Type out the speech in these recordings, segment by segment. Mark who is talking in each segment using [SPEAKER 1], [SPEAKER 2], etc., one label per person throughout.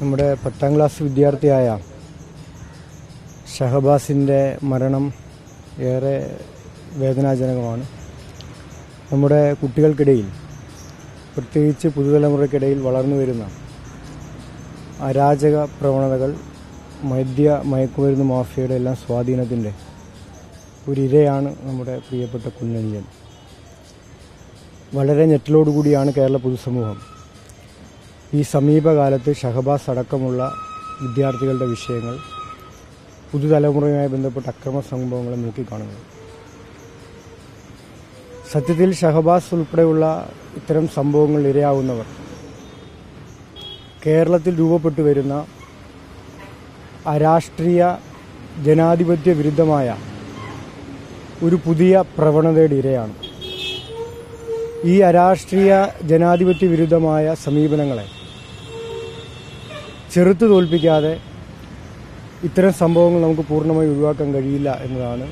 [SPEAKER 1] നമ്മുടെ 10ാം ക്ലാസ് വിദ്യാർത്ഥിയായ ഷഹബാസിൻ്റെ മരണം ഏറെ വേദനാജനകമാണ്. നമ്മുടെ കുട്ടികൾക്കിടയിൽ, പ്രത്യേകിച്ച് പുതുതലമുറയ്ക്കിടയിൽ വളർന്നു വരുന്ന അരാജക പ്രവണതകൾ, മയക്കുമരുന്ന് മാഫിയയുടെ എല്ലാം സ്വാധീനത്തിൻ്റെ ഒരിരയാണ് നമ്മുടെ പ്രിയപ്പെട്ട കുഞ്ഞനിയൻ. വളരെ ഞെട്ടലോടുകൂടിയാണ് കേരള പൊതുസമൂഹം ഈ സമീപകാലത്ത് ഷഹബാസ് അടക്കമുള്ള വിദ്യാർത്ഥികളുടെ വിഷയങ്ങൾ, പുതുതലമുറയുമായി ബന്ധപ്പെട്ട അക്രമ സംഭവങ്ങളെ നോക്കിക്കാണുന്നത്. സത്യത്തിൽ ഷഹബാസ് ഉൾപ്പെടെയുള്ള ഇത്തരം സംഭവങ്ങൾ ഇരയാവുന്നവർ കേരളത്തിൽ രൂപപ്പെട്ടു വരുന്ന അരാഷ്ട്രീയ ജനാധിപത്യ വിരുദ്ധമായ ഒരു പുതിയ പ്രവണതയുടെ ഇരയാണ്. ഈ അരാഷ്ട്രീയ ജനാധിപത്യ വിരുദ്ധമായ സമീപനങ്ങളെ ചെറുത്തു തോൽപ്പിക്കാതെ ഇത്തരം സംഭവങ്ങൾ നമുക്ക് പൂർണ്ണമായി ഒഴിവാക്കാൻ കഴിയില്ല എന്നതാണ്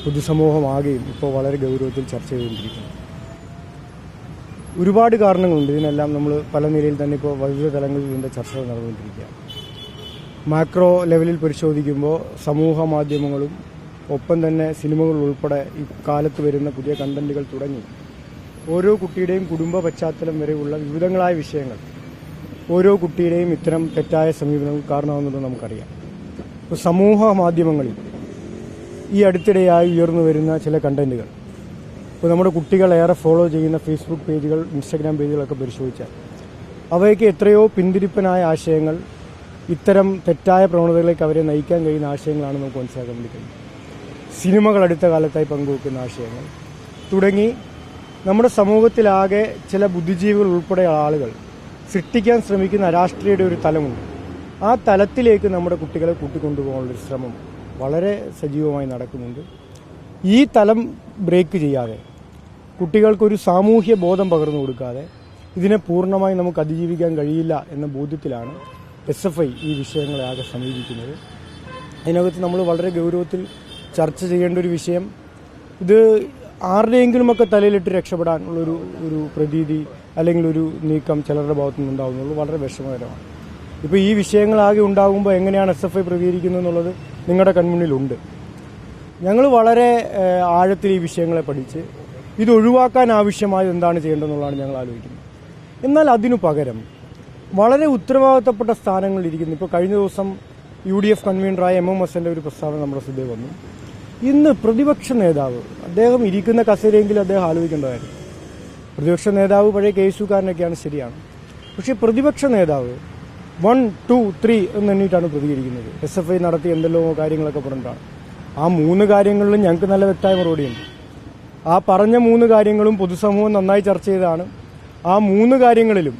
[SPEAKER 1] പൊതുസമൂഹമാകെയും ഇപ്പോൾ വളരെ ഗൗരവത്തിൽ ചർച്ച ചെയ്തുകൊണ്ടിരിക്കുന്നത്. ഒരുപാട് കാരണങ്ങളുണ്ട്. ഇതിനെല്ലാം നമ്മൾ പല നിലയിൽ തന്നെ ഇപ്പോൾ വിവിധ തലങ്ങളിൽ ഇതിൻ്റെ ചർച്ചകൾ നടന്നുകൊണ്ടിരിക്കുകയാണ്. മാക്രോ ലെവലിൽ പരിശോധിക്കുമ്പോൾ സമൂഹ മാധ്യമങ്ങളും ഒപ്പം തന്നെ സിനിമകൾ ഉൾപ്പെടെ ഈ കാലത്ത് വരുന്ന പുതിയ കണ്ടന്റുകൾ തുടങ്ങി ഓരോ കുട്ടിയുടെയും കുടുംബ പശ്ചാത്തലം വരെയുള്ള വിവിധങ്ങളായ വിഷയങ്ങൾ ഓരോ കുട്ടിയുടെയും ഇത്തരം തെറ്റായ സമീപനങ്ങൾ കാരണമാകുന്നത് നമുക്കറിയാം. ഇപ്പോൾ സമൂഹ മാധ്യമങ്ങളിൽ ഈ അടുത്തിടെയായി ഉയർന്നു വരുന്ന ചില കണ്ടന്റുകൾ, ഇപ്പോൾ നമ്മുടെ കുട്ടികൾ ഏറെ ഫോളോ ചെയ്യുന്ന ഫേസ്ബുക്ക് പേജുകൾ, ഇൻസ്റ്റഗ്രാം പേജുകളൊക്കെ പരിശോധിച്ചാൽ അവയ്ക്ക് എത്രയോ പിന്തിരിപ്പനായ ആശയങ്ങൾ, ഇത്തരം തെറ്റായ പ്രവണതകളിലേക്ക് അവരെ നയിക്കാൻ കഴിയുന്ന ആശയങ്ങളാണ് നമുക്ക് മനസ്സിലാക്കാൻ വേണ്ടി കഴിയും. സിനിമകൾ അടുത്ത കാലത്തായി പങ്കുവെക്കുന്ന ആശയങ്ങൾ തുടങ്ങി നമ്മുടെ സമൂഹത്തിലാകെ ചില ബുദ്ധിജീവികൾ ഉൾപ്പെടെ ആളുകൾ സൃഷ്ടിക്കാൻ ശ്രമിക്കുന്ന രാഷ്ട്രീയയുടെ ഒരു തലമുണ്ട്. ആ തലത്തിലേക്ക് നമ്മുടെ കുട്ടികളെ കൂട്ടിക്കൊണ്ടുപോകാനുള്ളൊരു ശ്രമം വളരെ സജീവമായി നടക്കുന്നുണ്ട്. ഈ തലം ബ്രേക്ക് ചെയ്യാതെ, കുട്ടികൾക്കൊരു സാമൂഹ്യ ബോധം പകർന്നു കൊടുക്കാതെ ഇതിനെ പൂർണ്ണമായി നമുക്ക് അതിജീവിക്കാൻ കഴിയില്ല എന്ന ബോധ്യത്തിലാണ് SFI ഈ വിഷയങ്ങളെ ആകെ സമീപിക്കുന്നത്. അതിനകത്ത് നമ്മൾ വളരെ ഗൗരവത്തിൽ ചർച്ച ചെയ്യേണ്ട ഒരു വിഷയം, ഇത് ആരുടെയെങ്കിലുമൊക്കെ തലയിലിട്ട് രക്ഷപ്പെടാനുള്ളൊരു പ്രതീതി അല്ലെങ്കിൽ ഒരു നീക്കം ചിലരുടെ ഭാഗത്തു നിന്നുണ്ടാകുന്നുള്ളൂ. വളരെ വിഷമകരമാണ്. ഇപ്പോൾ ഈ വിഷയങ്ങളാകെ ഉണ്ടാകുമ്പോൾ എങ്ങനെയാണ് SFI പ്രതികരിക്കുന്നത് എന്നുള്ളത് നിങ്ങളുടെ കൺമുന്നിലുണ്ട്. ഞങ്ങൾ വളരെ ആഴത്തിൽ ഈ വിഷയങ്ങളെ പഠിച്ച് ഇത് ഒഴിവാക്കാൻ ആവശ്യമായത് എന്താണ് ചെയ്യേണ്ടതെന്നുള്ളതാണ് ഞങ്ങൾ ആലോചിക്കുന്നത്. എന്നാൽ അതിനു പകരം വളരെ ഉത്തരവാദിത്തപ്പെട്ട സ്ഥാനങ്ങളിൽ ഇരിക്കുന്നു. ഇപ്പോൾ കഴിഞ്ഞ ദിവസം UDF കൺവീനറായ MMSന്റെ ഒരു പ്രസ്താവന നമ്മുടെ ശ്രദ്ധയിൽ വന്നു. ഇന്ന് പ്രതിപക്ഷ നേതാവ്, അദ്ദേഹം ഇരിക്കുന്ന കസേരയെങ്കിലും അദ്ദേഹം ആലോചിക്കേണ്ടതായിരുന്നു. പ്രതിപക്ഷ നേതാവ് പഴയ കേസുകാരനൊക്കെയാണ്, ശരിയാണ്. പക്ഷേ പ്രതിപക്ഷ നേതാവ് 1, 2, 3 എന്നെണ്ണിയിട്ടാണ് പ്രതികരിക്കുന്നത്. SFI നടത്തിയ എന്തെല്ലോ കാര്യങ്ങളൊക്കെ പറഞ്ഞിട്ടാണ്. ആ 3 കാര്യങ്ങളിലും ഞങ്ങൾക്ക് നല്ല വ്യക്തമായ മറുപടിയുണ്ട്. ആ പറഞ്ഞ 3 കാര്യങ്ങളും പൊതുസമൂഹം നന്നായി ചർച്ച ചെയ്തതാണ്. ആ 3 കാര്യങ്ങളിലും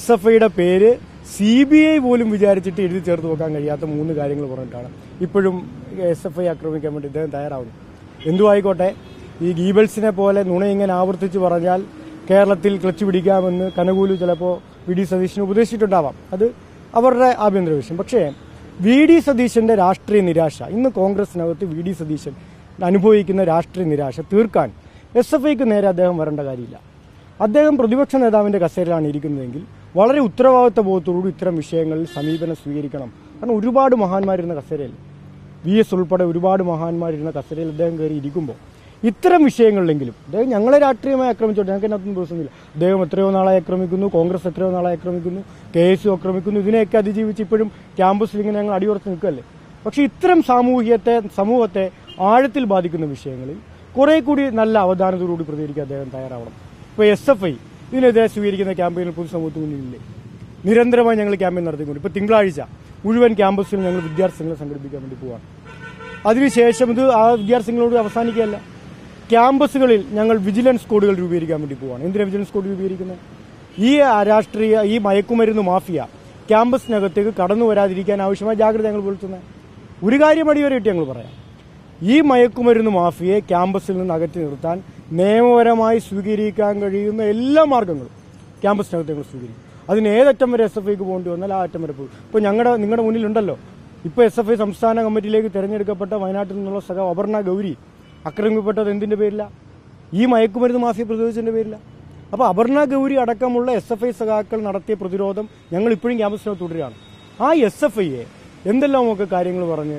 [SPEAKER 1] SFIയുടെ പേര് CBI പോലും വിചാരിച്ചിട്ട് എഴുതി ചേർത്ത് വെക്കാൻ കഴിയാത്ത 3 കാര്യങ്ങൾ പറഞ്ഞിട്ടാണ് ഇപ്പോഴും SFI ആക്രമിക്കാൻ വേണ്ടി ഇദ്ദേഹം തയ്യാറാവുന്നു. എന്തുമായിക്കോട്ടെ, ഈ ഗീബൽസിനെ പോലെ നുണ ഇങ്ങനെ ആവർത്തിച്ച് പറഞ്ഞാൽ കേരളത്തിൽ ക്ലച്ച് പിടിക്കാമെന്ന് കനകൂലു ചിലപ്പോൾ VD സതീശന് ഉപദേശിച്ചിട്ടുണ്ടാവാം. അത് അവരുടെ ആഭ്യന്തര വിഷയം. പക്ഷേ VD സതീശന്റെ രാഷ്ട്രീയ നിരാശ, ഇന്ന് കോൺഗ്രസിനകത്ത് VD സതീശൻ അനുഭവിക്കുന്ന രാഷ്ട്രീയ നിരാശ തീർക്കാൻ SFIക്ക് നേരെ അദ്ദേഹം വരേണ്ട കാര്യമില്ല. അദ്ദേഹം പ്രതിപക്ഷ നേതാവിന്റെ കസേരയിലാണ് ഇരിക്കുന്നതെങ്കിൽ വളരെ ഉത്തരവാദിത്വ ബോധത്തോടുകൂടി ഇത്തരം വിഷയങ്ങളിൽ സമീപനം സ്വീകരിക്കണം. കാരണം ഒരുപാട് മഹാന്മാരിരുന്ന കസേരയിൽ, VS ഉൾപ്പെടെ ഒരുപാട് മഹാന്മാരിരുന്ന കസേരയിൽ അദ്ദേഹം കയറി ഇരിക്കുമ്പോൾ ഇത്തരം വിഷയങ്ങളിലെങ്കിലും അദ്ദേഹം ഞങ്ങളെ രാഷ്ട്രീയമായി ആക്രമിച്ചോട്ടെ, ഞങ്ങൾക്ക് അതിനകത്തൊന്നും പ്രശ്നമില്ല. അദ്ദേഹം എത്രയോ നാളായി ആക്രമിക്കുന്നു, കോൺഗ്രസ് എത്രയോ നാളായി ആക്രമിക്കുന്നു, KSU ആക്രമിക്കുന്നു. ഇതിനെയൊക്കെ അതിജീവിച്ച് ഇപ്പോഴും ക്യാമ്പസിൽ ഇങ്ങനെ ഞങ്ങൾ അടിയുറച്ച് നിൽക്കല്ലേ. പക്ഷേ ഇത്തരം സമൂഹത്തെ ആഴത്തിൽ ബാധിക്കുന്ന വിഷയങ്ങളിൽ കുറെ കൂടി നല്ല അവധാനത്തോടുകൂടി പ്രതികരിക്കാൻ അദ്ദേഹം തയ്യാറാവണം. ഇപ്പോൾ SFI ഇതിനെതിരെ സ്വീകരിക്കുന്ന ക്യാമ്പയിനിൽ പൊതുസമൂഹത്തിന് മുന്നിലില്ലേ? നിരന്തരമായി ഞങ്ങൾ ക്യാമ്പയിൻ നടത്തിക്കൊണ്ട് ഇപ്പോൾ തിങ്കളാഴ്ച മുഴുവൻ ക്യാമ്പസിൽ ഞങ്ങൾ വിദ്യാർത്ഥികളെ സംഘടിപ്പിക്കാൻ വേണ്ടി പോവാണ്. അതിനുശേഷം ഇത് ആ വിദ്യാർത്ഥികളോട് അവസാനിക്കുകയല്ല, ക്യാമ്പസുകളിൽ ഞങ്ങൾ വിജിലൻസ് കോഡുകൾ രൂപീകരിക്കാൻ വേണ്ടി പോവാണ്. എന്തിനാണ് വിജിലൻസ് കോഡ് രൂപീകരിക്കുന്നത്? ഈ മയക്കുമരുന്ന് മാഫിയ ക്യാമ്പസിനകത്തേക്ക് കടന്നു വരാതിരിക്കാൻ ആവശ്യമായ ജാഗ്രത ഞങ്ങൾ പുലർത്തുന്നത്. ഒരു കാര്യം അടിവരയിട്ട് ഞങ്ങൾ പറയാം, ഈ മയക്കുമരുന്ന് മാഫിയയെ ക്യാമ്പസിൽ നിന്ന് അകറ്റി നിർത്താൻ നിയമപരമായി സ്വീകരിക്കാൻ കഴിയുന്ന എല്ലാ മാർഗങ്ങളും ക്യാമ്പസിനകത്ത് ഞങ്ങൾ സ്വീകരിക്കും. അതിന് ഏതറ്റം വരെ SFIക്ക് പോകേണ്ടി വന്നാൽ ആ അറ്റം വരെ പോകും. ഇപ്പോൾ നിങ്ങളുടെ മുന്നിലുണ്ടല്ലോ, ഇപ്പോൾ SFI സംസ്ഥാന കമ്മിറ്റിയിലേക്ക് തിരഞ്ഞെടുക്കപ്പെട്ട വയനാട്ടിൽ നിന്നുള്ള സഖാവ് അപർണ ഗൗരി ആക്രമിക്കപ്പെട്ടത് എന്തിന്റെ പേരില്ല? ഈ മയക്കുമരുന്ന് മാഫിയ പ്രതിരോധിച്ചതിന്റെ പേരില്ല. അപ്പോൾ അപർണ ഗൗരി അടക്കമുള്ള SFI സഖാക്കൾ നടത്തിയ പ്രതിരോധം ഞങ്ങൾ ഇപ്പോഴും ക്യാമ്പസിനകത്ത് തുടരുകയാണ്. ആ SFIയെ എന്തെല്ലാമൊക്കെ കാര്യങ്ങൾ പറഞ്ഞ്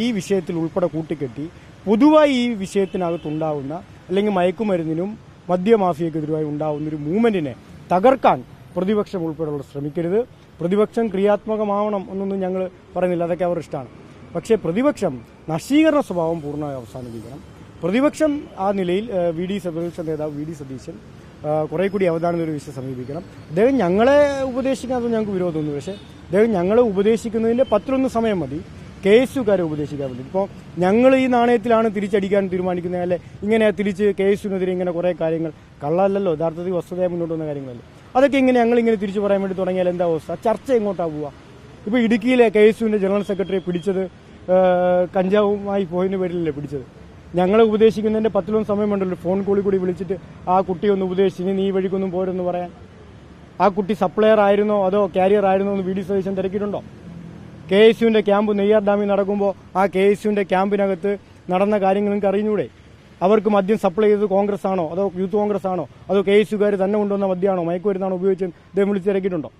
[SPEAKER 1] ഈ വിഷയത്തിൽ ഉൾപ്പെടെ കൂട്ടിക്കെട്ടി പൊതുവായി ഈ വിഷയത്തിനകത്തുണ്ടാവുന്ന അല്ലെങ്കിൽ മയക്കുമരുന്നിനും മദ്യമാഫിയക്കെതിരായി ഉണ്ടാവുന്ന ഒരു മൂവ്മെന്റിനെ തകർക്കാൻ പ്രതിപക്ഷം ഉൾപ്പെടെയുള്ള ശ്രമിക്കരുത്. പ്രതിപക്ഷം ക്രിയാത്മകമാവണം എന്നൊന്നും ഞങ്ങൾ പറയുന്നില്ല, അതൊക്കെ അവർ ഇഷ്ടമാണ്. പക്ഷേ പ്രതിപക്ഷം നശീകരണ സ്വഭാവം പൂർണ്ണമായി അവസാനിപ്പിക്കണം. പ്രതിപക്ഷം ആ നിലയിൽ പ്രതിപക്ഷ നേതാവ് വി ഡി സതീശൻ കുറെ കൂടി അവധാനതയോടെ വിഷയം സമീപിക്കണം. അദ്ദേഹം ഞങ്ങളെ ഉപദേശിക്കാനൊന്നും ഞങ്ങൾക്ക് വിരോധമൊന്നും, പക്ഷേ അദ്ദേഹം ഞങ്ങളെ ഉപദേശിക്കുന്നതിന്റെ 10-11 സമയം മതി KSUക്കാരെ ഉപദേശിക്കാൻ വേണ്ടി. ഇപ്പോൾ ഞങ്ങൾ ഈ നാണയത്തിലാണ് തിരിച്ചടിക്കാൻ തീരുമാനിക്കുന്നത്, അല്ലെ ഇങ്ങനെ തിരിച്ച് KSUവിനെതിരെ ഇങ്ങനെ കുറേ കാര്യങ്ങൾ കള്ളല്ലല്ലോ, യഥാർത്ഥത്തിൽ വസ്തുതയായി മുന്നോട്ട് വന്ന കാര്യങ്ങളല്ലേ, അതൊക്കെ ഞങ്ങളിങ്ങനെ തിരിച്ചു പറയാൻ വേണ്ടി തുടങ്ങിയാൽ എന്താ അവസ്ഥ? ചർച്ച എങ്ങോട്ടാണ് പോവുക? ഇപ്പോൾ ഇടുക്കിയിലെ KSUവിന്റെ ജനറൽ സെക്രട്ടറിയെ പിടിച്ചത് കഞ്ചാവുമായി പോയതിന് പേരിലല്ലേ പിടിച്ചത്? ഞങ്ങളെ ഉപദേശിക്കുന്നതിന്റെ 10-11 സമയമുണ്ടല്ലോ, ഫോൺ കോളിൽ കൂടി വിളിച്ചിട്ട് ആ കുട്ടിയെ ഒന്ന് ഉപദേശിച്ച് നീ വഴിക്കൊന്നും പോരെന്ന് പറയാൻ. ആ കുട്ടി സപ്ലയർ ആയിരുന്നോ അതോ കാരിയർ ആയിരുന്നോ എന്ന് VD സതീശൻ തിരക്കിയിട്ടുണ്ടോ? KSUവിന്റെ ക്യാമ്പ് നെയ്യാർ ഡാമിൽ നടക്കുമ്പോൾ ആ KSUവിന്റെ ക്യാമ്പിനകത്ത് നടന്ന കാര്യങ്ങൾ നിങ്ങൾക്ക് അറിഞ്ഞൂടെ? അവർക്ക് മദ്യം സപ്ലൈ ചെയ്തത് കോൺഗ്രസ് ആണോ അതോ യൂത്ത് കോൺഗ്രസ് ആണോ അതോ KSUകാർ തന്നെ കൊണ്ടുവന്ന മദ്യമാണോ മയക്കുമരുന്നാണോ ഉപയോഗിച്ച് അദ്ദേഹം വിളിച്ച് തിരക്കിയിട്ടുണ്ടോ?